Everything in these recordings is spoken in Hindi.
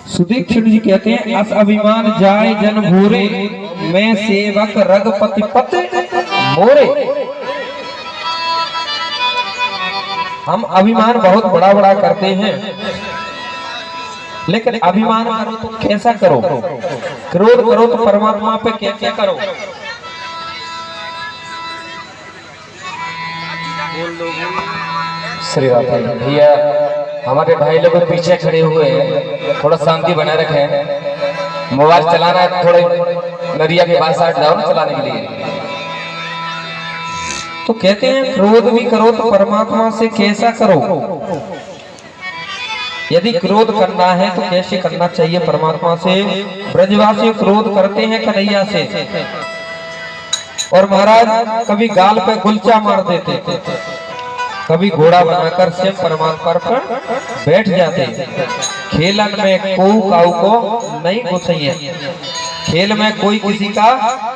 सुदीक्षित जी कहते हैं अस अभिमान जाय जन भूरे, मैं सेवक रघुपति पत मोरे। हम अभिमान बहुत बड़ा बड़ा करते हैं, लेकिन अभिमान करो तो कैसा करो, क्रोध करो तो परमात्मा पे क्या क्या करो। श्री राम भैया, हमारे भाई लोग पीछे खड़े हुए हैं, थोड़ा शांति बनाए रखें। मोबाइल चलाना है, थोड़े नदिया के पास साइड जाओ ना चलाने के लिए। तो कहते हैं क्रोध भी करो तो परमात्मा से कैसा करो। यदि क्रोध करना है तो कैसे करना चाहिए परमात्मा से। ब्रजवासी क्रोध करते हैं कन्हैया से, और महाराज कभी गाल पे गुलचा मार देते थे, कभी घोड़ा बनाकर स्वयं परमात्मा पर बैठ जाते। खेलन में कोऊ काऊ को नहीं घुसैया, खेल में कोई किसी का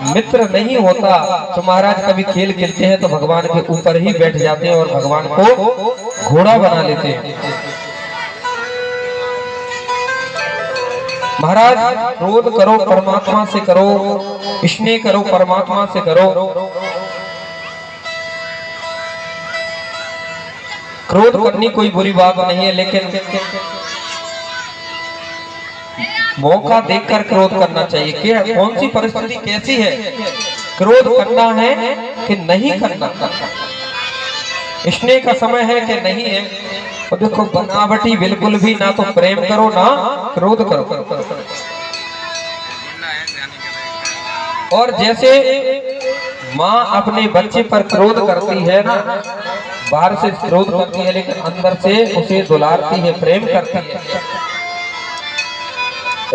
मित्र नहीं होता। तो महाराज कभी खेल खेलते हैं तो भगवान के ऊपर ही बैठ जाते हैं और भगवान को घोड़ा बना लेते हैं। महाराज क्रोध करो परमात्मा से करो, स्नेह करो परमात्मा से करो। क्रोध करनी कोई बुरी बात नहीं है, लेकिन मौका देखकर क्रोध करना चाहिए। क्या कौन सी परिस्थिति कैसी है, क्रोध करना है कि नहीं करना, स्नेह का समय है कि नहीं है। और देखो बनावटी बिल्कुल भी ना तो प्रेम करो ना क्रोध करो। और जैसे माँ अपने बच्चे पर क्रोध करती है ना, बाहर से क्रोध करती है लेकिन अंदर से उसे दुलारती है, प्रेम करती है,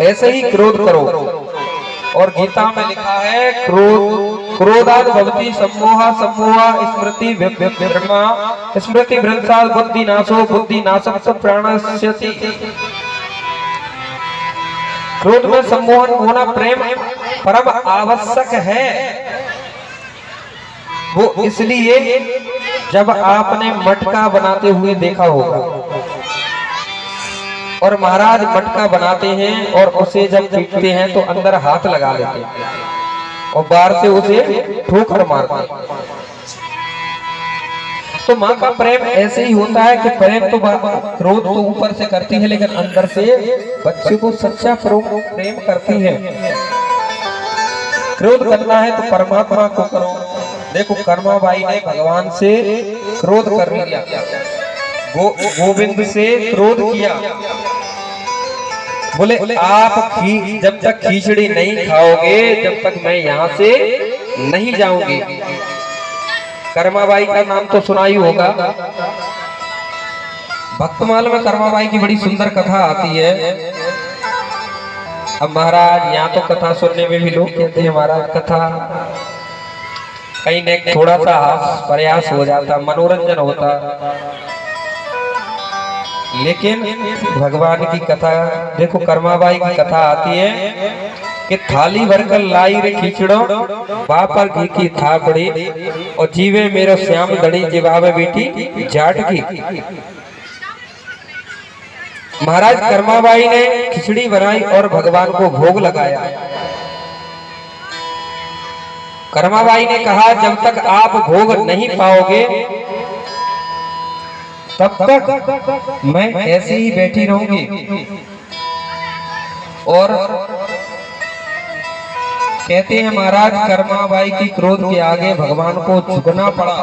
ऐसे ही क्रोध करो। और गीता में लिखा है क्रोधाद भवति सम्मोहा, सम्मोहा स्मृति विभ्रमा, स्मृति भ्रंशात् बुद्धि नाशो, बुद्धि नाशः प्राणस्यति। क्रोध में सम्मोहन होना प्रेम परम आवश्यक है। वो इसलिए जब आपने मटका बनाते हुए देखा होगा, और महाराज मटका बनाते हैं और उसे जब पीटते हैं तो अंदर हाथ लगा लेते हैं और बाहर से उसे ठोकर मारते हैं। तो माँ का प्रेम ऐसे ही होता है कि प्रेम तो क्रोध तो ऊपर से करती है लेकिन अंदर से बच्चे को सच्चा प्रेम करती है। क्रोध करना है तो परमात्मा को करो। देखो कर्माबाई ने भगवान से क्रोध कर लिया, गोविंद से क्रोध किया, बोले आप जब तक खिचड़ी नहीं खाओगे जब तक मैं यहाँ से नहीं जाऊंगी। कर्माबाई का नाम तो सुना ही होगा, भक्तमाल में कर्माबाई की बड़ी सुंदर कथा आती है। अब महाराज यहाँ तो कथा सुनने में भी लोग कहते हैं महाराज कथा कहीं न थोड़ा सा हास प्रयास हो जाता, मनोरंजन होता, लेकिन भगवान की कथा देखो। कर्माबाई की कथा आती है कि थाली भरकर लाई रे खिचड़ो, बापर घी की था बड़ी, और जीवे मेरो श्याम दड़ी जिवावे बेटी जाट की। महाराज कर्माबाई ने खिचड़ी बनाई और भगवान को भोग लगाया। कर्माबाई ने कहा जब तक आप भोग नहीं पाओगे तब तक मैं ऐसे ही बैठी रहूंगी। और कहते हैं महाराज कर्माबाई की क्रोध के आगे भगवान को झुकना पड़ा।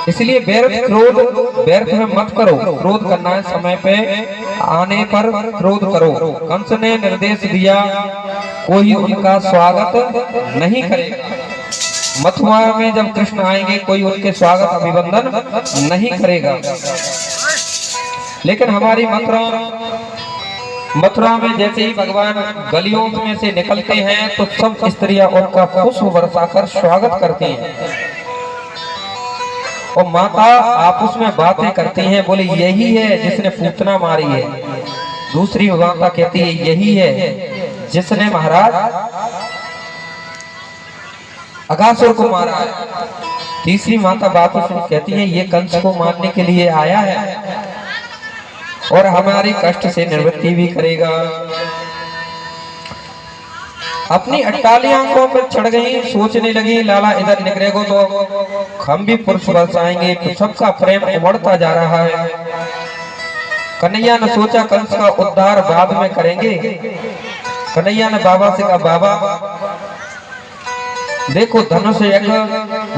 इसलिए व्यर्थ में मत करो। क्रोध करना है समय पे आने पर क्रोध करो। कंस ने निर्देश दिया कोई उनका स्वागत नहीं करेगा। मथुरा में जब कृष्ण आएंगे कोई उनके स्वागत अभिवंदन नहीं करेगा। लेकिन हमारी मथुरा में जैसे ही भगवान गलियों में से निकलते हैं तो सब स्त्रियां उनका पुष्प बरसाकर स्वागत करती हैं और माता आपस में बातें करती हैं, बोले यही है जिसने पूतना मारी है। दूसरी माता कहती है यही है जिसने महाराज अगासुर को मारा है। तीसरी माता बात कहती है ये कंस को मारने के लिए आया है। और हमारी कष्ट से निवृत्ति भी करेगा। अपनी 48 आंखों पर चढ़ गई, सोचने लगी लाला इधर निकलेगा तो हम भी पुरुष बरसाएंगे, तो सबका प्रेम उमड़ता जा रहा है। कन्हैया ने सोचा कंस का उद्धार बाद में करेंगे। कन्हैया ने बाबा से कहा, बाबा देखो धनुष यज्ञ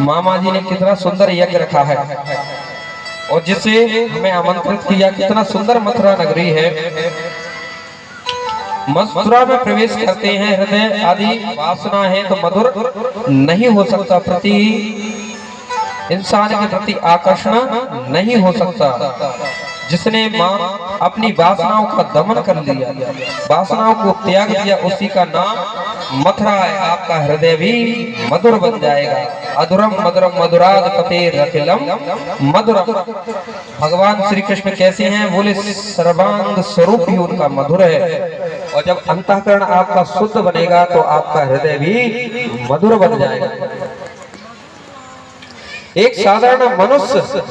मामा जी ने कितना सुंदर यज्ञ रखा है और जिसे हमें आमंत्रित किया, कितना सुंदर मथुरा नगरी है। मथुरा में प्रवेश करते हैं, हृदय आदि वासना है तो मधुर नहीं हो सकता, प्रति इंसान के प्रति आकर्षण नहीं हो सकता। जिसने मां अपनी वासनाओं का दमन कर लिया, वासनाओं को त्याग दिया, उसी का नाम मथुरा है। आपका हृदय भी मधुर बन जाएगा। अधुरम मधुरम मधुराद पतेरखिलम मधुरम। भगवान श्री कृष्ण कैसे हैं? बोले सर्वांग स्वरूप ही उनका मधुर है। और जब अंतःकरण आपका शुद्ध बनेगा तो आपका हृदय भी मधुर बन जाएगा। एक साधारण मनुष्य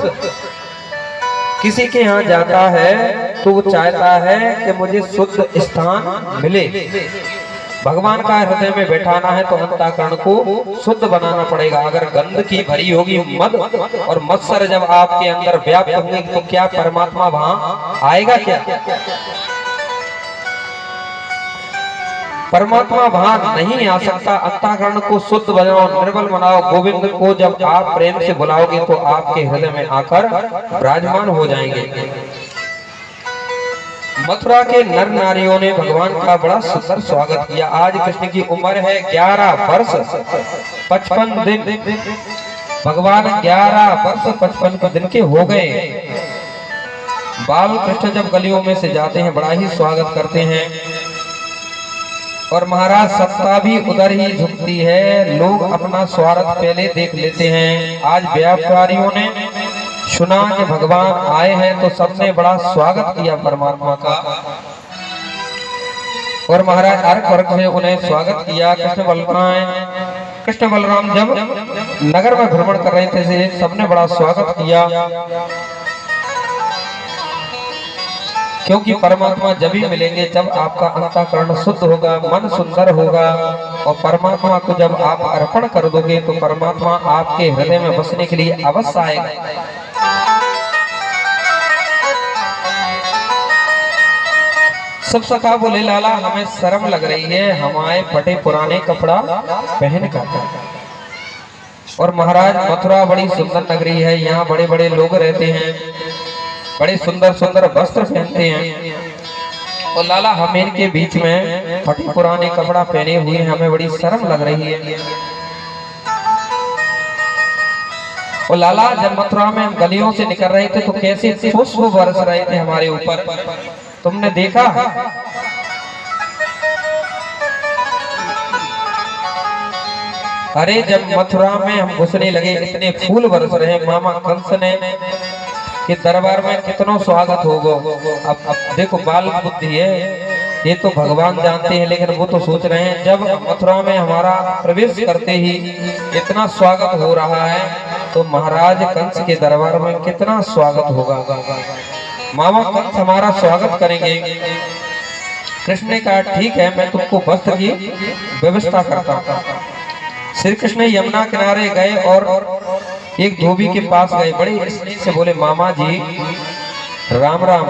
किसी के यहाँ जाता है तो वो चाहता है कि मुझे शुद्ध स्थान मिले। भगवान का हृदय में बैठाना है तो अंतःकरण को शुद्ध बनाना पड़ेगा। अगर गंध की भरी होगी मद और मत्सर जब आपके अंदर व्याप्त होंगे तो क्या परमात्मा वहां आएगा? क्या परमात्मा वहां नहीं आ सकता। अंतःकरण को शुद्ध बनाओ, निर्मल बनाओ। गोविंद को जब आप प्रेम से बुलाओगे तो आपके हृदय में आकर विराजमान हो जाएंगे। मथुरा के नर नारियों ने भगवान का बड़ा सुंदर स्वागत किया। आज कृष्ण की उम्र है 11 वर्ष 55 दिन। भगवान 11 वर्ष 55 दिन के हो गए। बाल कृष्ण जब गलियों में से जाते हैं बड़ा ही स्वागत करते हैं और महाराज सत्ता भी उधर ही झुकती है। लोग अपना स्वार्थ पहले देख लेते हैं। आज व्यापारियों ने सुना कि भगवान आए हैं तो सबने बड़ा स्वागत किया परमात्मा का और महाराज अर्घ वर्ग से उन्हें स्वागत किया। कृष्ण बलराम जब नगर में भ्रमण कर रहे थे सबने बड़ा स्वागत किया, क्योंकि परमात्मा जब ही मिलेंगे जब आपका अंतःकरण शुद्ध होगा, मन सुंदर होगा। और परमात्मा को जब आप अर्पण कर दोगे तो परमात्मा आपके हृदय में बसने के लिए अवश्य आएगा। सब सखा बोले लाला हमें शर्म लग रही है, हमारे फटे पुराने कपड़ा पहन कर। और महाराज मथुरा बड़ी सुंदर नगरी है, यहाँ बड़े बड़े लोग रहते हैं, बड़े सुंदर सुंदर वस्त्र पहनते हैं और लाला हम इनके बीच में फटे पुराने कपड़ा पहने हुए हैं, हमें बड़ी शर्म लग रही है। और लाला जब मथुरा में हम गलियों से निकल रहे थे तो कैसे पुष्प बरस रहे थे हमारे ऊपर, तुमने देखा? अरे जब मथुरा में हम घुसने लगे इतने फूल बरस रहे, मामा कंस ने कि दरबार में कितना स्वागत होगा। अब देखो बाल बुद्धि है, ये तो भगवान जानते हैं, लेकिन वो तो सोच रहे हैं जब मथुरा में हमारा प्रवेश करते ही इतना स्वागत हो रहा है तो महाराज कंस के दरबार में कितना स्वागत होगा। मामा कंस हमारा स्वागत करेंगे। कृष्ण ने कहा ठीक है, मैं तुमको वस्त्र की व्यवस्था करता हूँ। श्री कृष्ण यमुना किनारे गए और एक धोबी के पास गए, बड़े स्नेह से बोले मामा जी राम राम।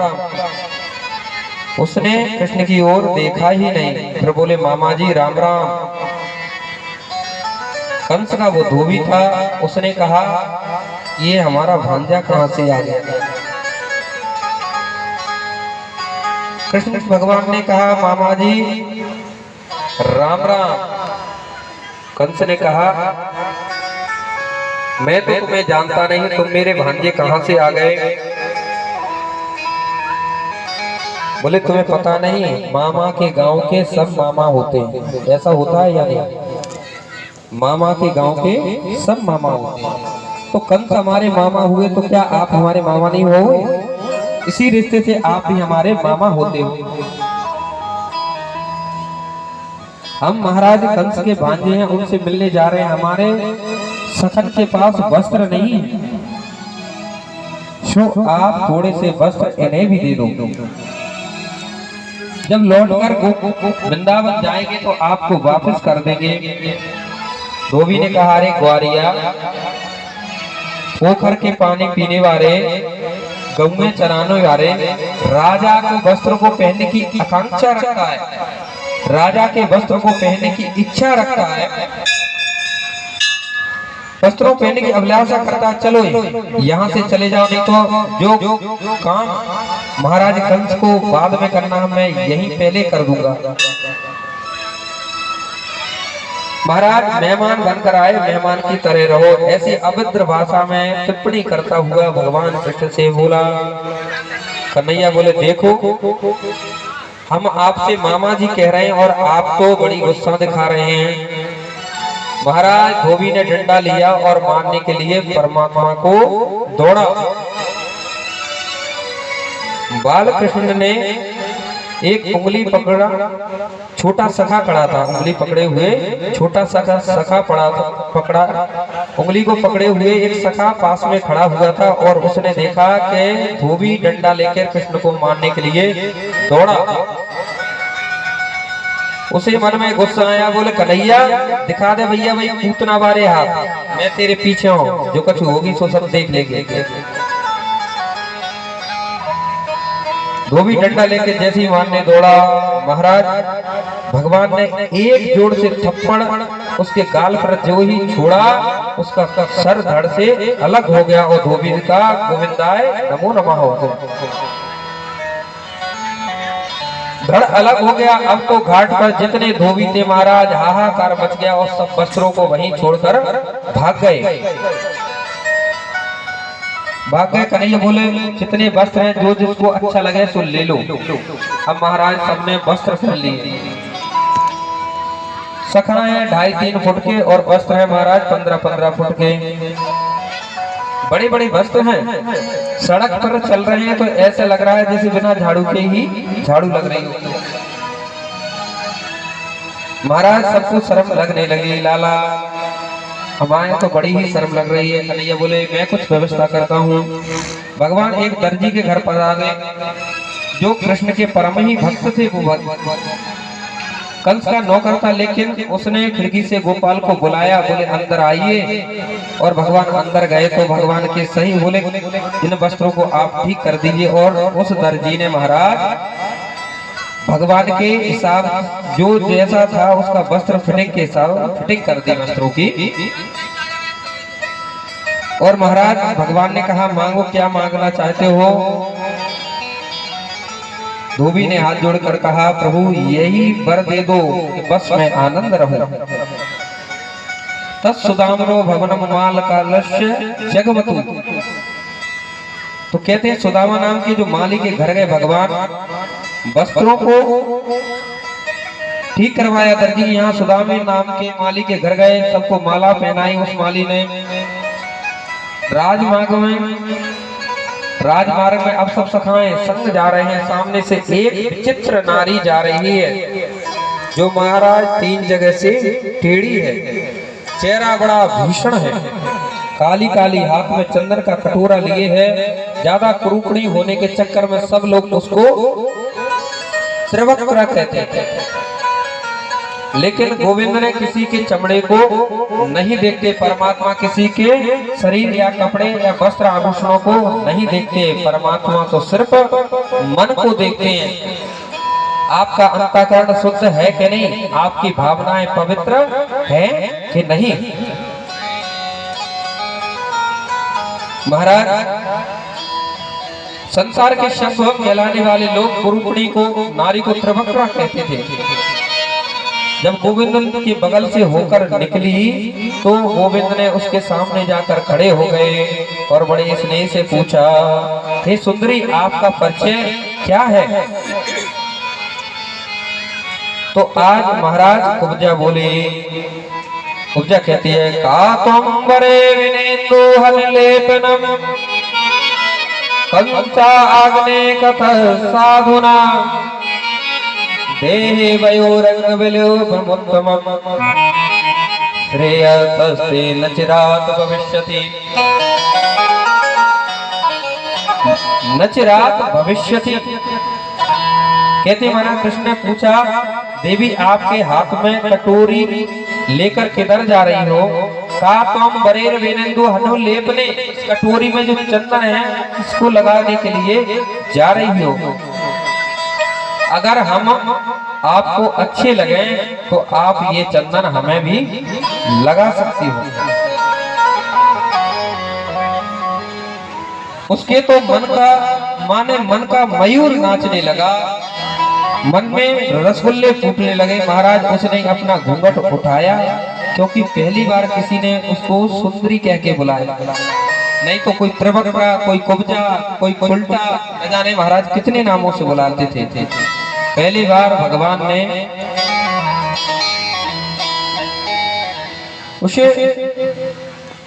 उसने कृष्ण की ओर देखा ही नहीं, फिर बोले मामा जी राम राम। कंस का वो धोबी था, उसने कहा ये हमारा भांजा कहां से आ गया। कृष्ण भगवान ने कहा मामा जी राम राम। कंस ने कहा मैं तो तुम्हें जानता नहीं, तुम मेरे भांजे कहां से आ गए। बोले तुम्हें पता नहीं, मामा के गांव के सब मामा होते हैं। ऐसा होता है या नहीं? मामा के गांव के सब मामा होते हैं। तो कंस हमारे मामा हुए तो क्या आप हमारे मामा नहीं हो? इसी रिश्ते से आप भी हमारे मामा होते हो। हम महाराज कंस के भांजे हैं, उनसे मिलने जा रहे हैं। हमारे सखन के पास वस्त्र नहीं है, सो आप थोड़े से वस्त्र इन्हें भी दे दो। जब लौटकर वृंदावन जाएंगे तो आपको वापस कर देंगे। धोबी ने कहा, अरे ग्वारिया, पोखर के पानी पीने वाले, गऊ चराने वाले राजा को वस्त्र को पहनने की आकांक्षा रखता है, राजा के वस्त्र को पहनने की इच्छा रखता है, वस्त्रों पहनने की अभिलाषा करता है। चलो यहाँ से चले जाओ, नहीं तो जो काम महाराज कंस को बाद में करना मैं यही पहले कर दूंगा। महाराज मेहमान बनकर आए, मेहमान की तरह रहो, ऐसी अभद्र भाषा में टिप्पणी करता हुआ भगवान कृष्ण से बोला। कन्हैया बोले, देखो हम आपसे मामा जी कह रहे हैं और आप तो बड़ी गुस्सा दिखा रहे हैं। महाराज धोबी ने डंडा लिया और मारने के लिए परमात्मा को दौड़ा। बाल कृष्ण ने एक उंगली पकड़ा, छोटा सखा खड़ा था, उंगली पकड़े हुए छोटा सखा पकड़ा, उंगली को पकड़े हुए एक सखा पास में खड़ा हुआ था और उसने देखा कि धोबी डंडा लेकर कृष्ण को मारने के लिए दौड़ा। उसे मन में गुस्सा आया, बोले, कन्हैया दिखा दे भैया, भाई पूतना बारे हाथ, मैं तेरे पीछे हूँ, जो कुछ होगी सो सब देख लेंगे। धोबी डंडा लेके जैसे ही मारने दौड़ा, महाराज भगवान ने एक जोड़ से थप्पड़ उसके गाल पर जो ही छोड़ा, उसका सर धड़ से अलग हो गया और धोबी का गोविंदाय नमो नमः हो गया, धड़ अलग हो गया। अब तो घाट पर जितने धोबी थे महाराज हाहाकार मच गया और सब वस्त्रों को वहीं छोड़कर भाग गए। कन्हैया बोले, जितने वस्त्र हैं जो जिसको अच्छा लगे सो ले लो। अब महाराज सबने वस्त्र कर लिए। सखा है 2.5-3 फुट के और वस्त्र है महाराज 15-15 फुट के, बड़े बड़े वस्त्र हैं। सड़क पर चल रहे हैं तो ऐसा लग रहा है जैसे बिना झाड़ू के ही झाड़ू लग रही हो। महाराज सबको शर्म लगने लगी, लाला हमारे तो बड़ी ही शर्म लग रही है। कन्हैया बोले, मैं कुछ व्यवस्था करता हूँ। भगवान एक दर्जी के घर पर आ गए, जो कृष्ण के परम ही भक्त थे। वो कंस का नौकर था, लेकिन उसने खिड़की से गोपाल को बुलाया, बोले अंदर आइए। और भगवान अंदर गए तो भगवान के सही बोले, इन वस्त्रों को आप ठीक कर दीजिए। और उस दर्जी ने महाराज भगवान के हिसाब जो जैसा था उसका वस्त्र फिटिंग के हिसाब फिटिंग कर दी वस्त्रों की। और महाराज भगवान ने कहा, मांगो, क्या मांगना चाहते हो? धोबी ने हाथ जोड़कर कहा, प्रभु यही वर दे दो कि बस मैं आनंद रहूं। तत्सुदामनो भवनम माल का लक्ष्य जगवतु। तो कहते हैं सुदामा नाम के जो माली के घर गए भगवान, वस्त्रों को ठीक करवाया दर्जी। यहाँ सुदामे नाम के माली के घर गए, सबको माला पहनाई उस माली ने। राजमार्ग में अब सब सखाएं संग जा रहे हैं। सामने से एक विचित्र नारी जा रही है, जो महाराज 3 जगह से टेढ़ी है, चेहरा बड़ा भीषण है, काली काली, हाथ में चंदन का कटोरा लिए है। ज्यादा कुरूपणी होने के चक्कर में सब लोग उसको त्रिवक्र कहते थे, लेकिन गोविंद ने किसी के चमड़े को नहीं देखते, परमात्मा किसी के शरीर या कपड़े या वस्त्र आभूषणों को नहीं देखते, परमात्मा तो सिर्फ मन को देखते हैं। आपका अंतःकरण शुद्ध है कि नहीं, आपकी भावनाएं पवित्र है कि नहीं। महाराज संसार के शब्द फैलाने वाले लोग कुरूपणी को, नारी को त्रिवक्र कहते थे। जब गोविंद के बगल से होकर निकली तो गोविंद ने उसके सामने जाकर खड़े हो गए और बड़े स्नेह से पूछा, हे सुंदरी, आपका परिचय क्या है? तो आज महाराज कुब्जा बोले। कुब्जा कहती है, काकंबरे विनेन्दु हललेपनम कंसा आग्ने कथ साधुना देहे वयोरंग विलोपमुत्तमम् श्रेयतस्ते न चिरात् भविष्यति। नचरात भविष्यति। कहते महाराज कृष्ण ने पूछा, देवी आपके हाथ में कटोरी लेकर किधर जा रही हो? का तुम बरेर वेनेंदु हनु लेपने, इस कटोरी में जो चंदन है इसको लगाने के लिए जा रही हो। अगर हम आपको अच्छे लगे तो आप ये चंदन हमें भी लगा सकती हो। उसके तो मन का मयूर नाचने लगा, मन में रसगुल्ले फूटने लगे। महाराज उसने अपना घूंघट उठाया, क्योंकि पहली बार किसी ने उसको सुंदरी कह के बुलाया, नहीं तो कोई त्रिवक्रा, कोई कुब्जा, कोई उल्टा, न जाने महाराज कितने नामों से बुलाते थे। पहली बार भगवान ने उसे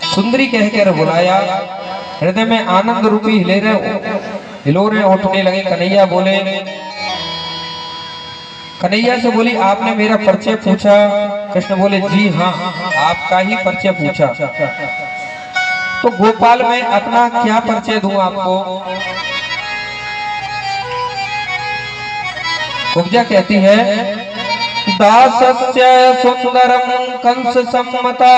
सुंदरी कहकर बुलाया। हृदय में आनंद रूपी हिलोरे उठने लगे। कन्हैया से बोली, आपने मेरा परिचय पूछा? कृष्ण बोले, जी हाँ, आपका ही परिचय पूछा। तो गोपाल मैं अपना क्या परिचय दूं आपको? कुब्जा कहती है, दासस्य सुंदरम कंस सम्मता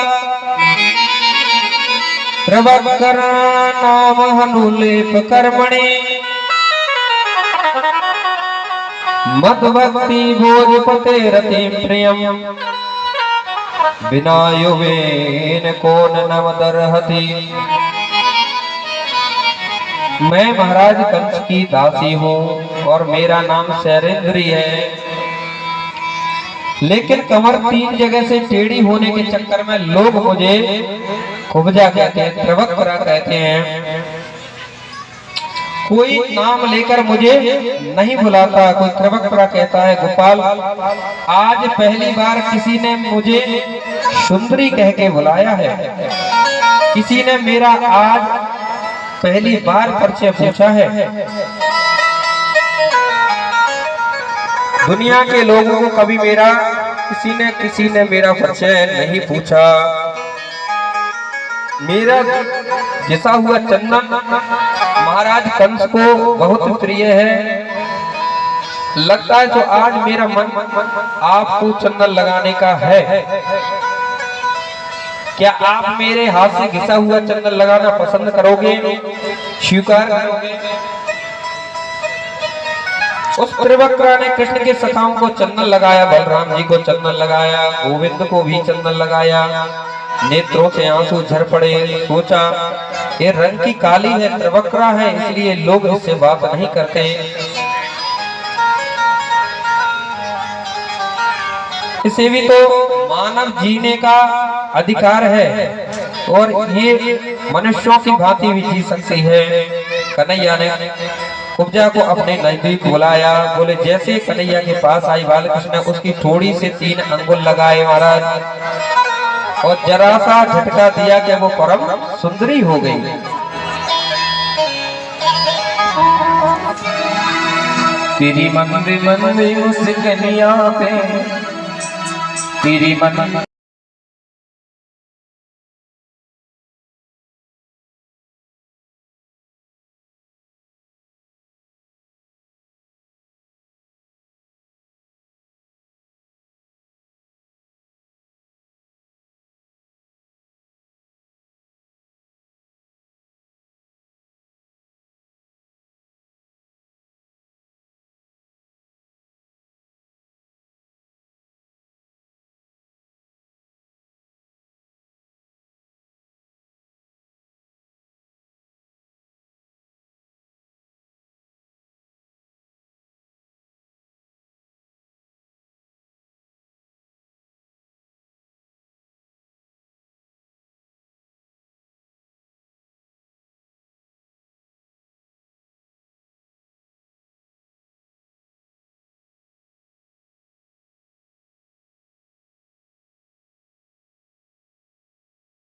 प्रवक्कर नाम हनुलेप कर्मणि मद्भक्ति भोजपते रति प्रियम बिना युवेन कौन नव दरहति। मैं महाराज कंस की दासी हूँ और मेरा नाम शैलेंद्री है, लेकिन कमर 3 जगह से टेढ़ी होने के चक्कर में लोग मुझे कुब्जा कहते हैं, त्रिवक्रा कहते हैं। कोई नाम लेकर मुझे नहीं बुलाता, कोई त्रिवक्रा कहता है। गोपाल, आज पहली बार किसी ने मुझे सुंदरी कह के बुलाया है। किसी ने मेरा आज पहली बार परिचय पूछा है। दुनिया के लोगों को कभी किसी ने मेरा परिचय नहीं पूछा। मेरा घिसा हुआ चंदन महाराज कंस को बहुत प्रिय है। लगता है तो आज मेरा मन आपको चंदन लगाने का है। क्या आप मेरे हाथ से घिसा हुआ चंदन लगाना पसंद करोगे, स्वीकार करोगे? उस त्रिवक्रा ने कृष्ण के सखाओं को चंदन लगाया, बलराम जी को चंदन लगाया, गोविंद को भी चंदन लगाया। नेत्रों से आंसू झर पड़े। सोचा ये रंग की काली है, त्रिवक्रा है, इसलिए लोग इससे बात नहीं करते। इसे भी तो मानव जीने का अधिकार है और ये मनुष्यों की भांति भी जी सकती है। कन्हैया ने कुब्जा को अपने नजदीक बुलाया। बोले, जैसे कन्हैया के पास आई बालकृष्ण ने उसकी थोड़ी से 3 अंगुल लगाए महाराज, और जरा सा झटका दिया कि वो परम सुंदरी हो गई। तेरी मंदी मंदी मुस्कनिया पे, तेरी मंदी